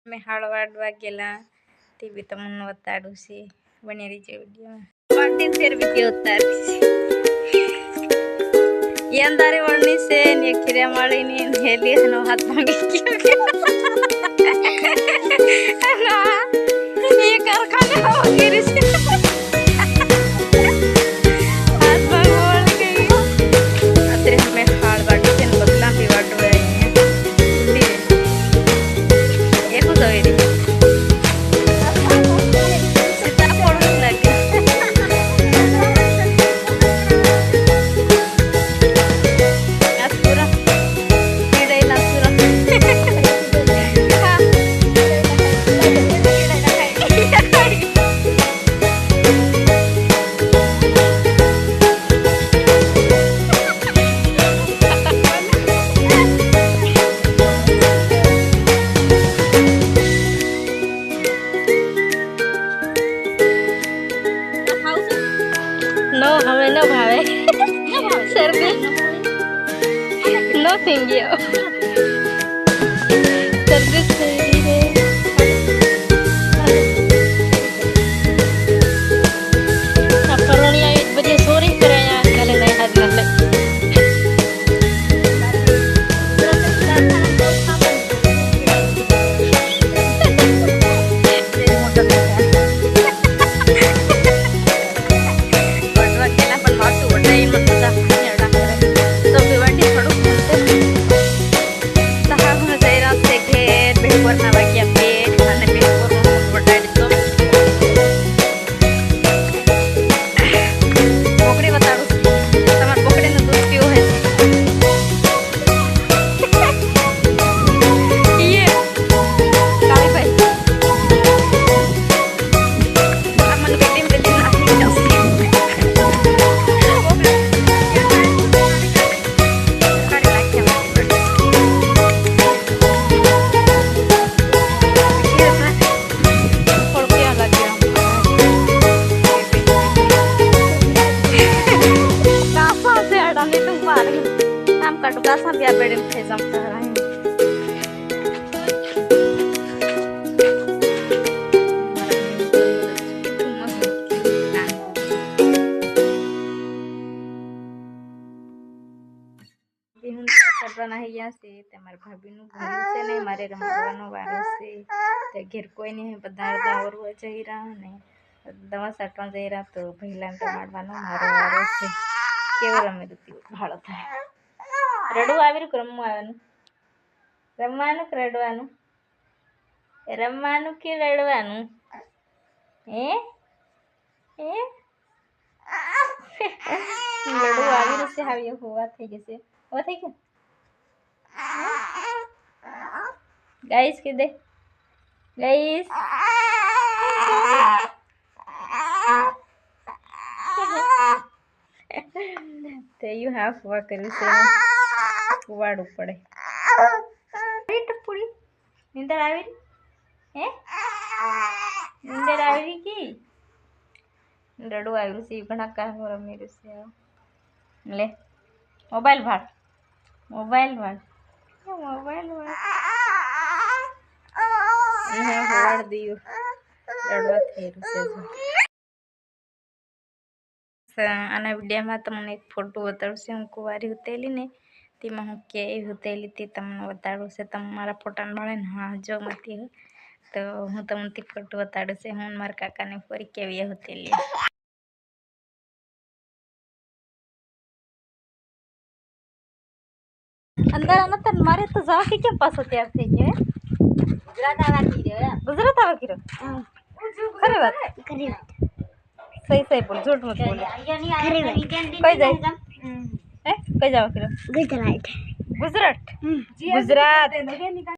मैं हाड़वाड़वा गेला टीवी तमन बताडूसी बने रही वीडियो वाटिन सेर वीडियो उतारसी यंदारे वर्णी से ने खिरे माड़ी ने हेली हनो हाथ मांगे ना ये कारखाने हो गिरी से हाथ मांगोल गई अतरे हमें हाड़वाड़ी से बदला भी वाटवे नो हमें न भावे सर्दी नो थिंगियो सर्दी से करोनिया 1 बजे सोरी करे यार कल नहीं हाथ में कटुका सा बिया बेड़े थे जमता रहे बिहुन करना है यहाँ से तमार भाभी नु घर से नहीं मारे रमवानो वारो से ते घर कोई नहीं है बदार दावर हो जाई रहा ने दवा सटवा जाई रहा तो भइला टमाटवानो मारो वारो से केव रमे दती भाळो थाय रडू आविर रमवानु रमवानु रडवानु रमवानु के रडवानु ए ए रडू आविर से हावी हुआ थे जैसे हुआ थे क्या गाइस के दे गाइस ते यू हैव हुआ करी से वाड़ू पड़े टपुड़ी निंदर आवी हैं निंदर आवी की रडू आवी से घणा का हो मेरे से ले मोबाइल भाड़ मोबाइल भाड़ मोबाइल भाड़ ये होड़ दियो रडवा थेरू से आना वीडियो में तमने एक फोटो बताड़ू से हम कुवारी होतेली ने तीमा हूँ के होतेली ती तमने बताड़ू से तमारा फोटा बड़े हाँ जो मती हो तो हूँ तमन ती फोटो बताड़ू से हूँ मार काका ने पूरी केवी होतेली अंदर आना तर मारे तो जावा के क्या पास होते थे के गुजरात आवा की रे खरे बात सही सही बोल झूठ मत बोल कोई जाए कई जावा की रे गुजरात गुजरात गुजरात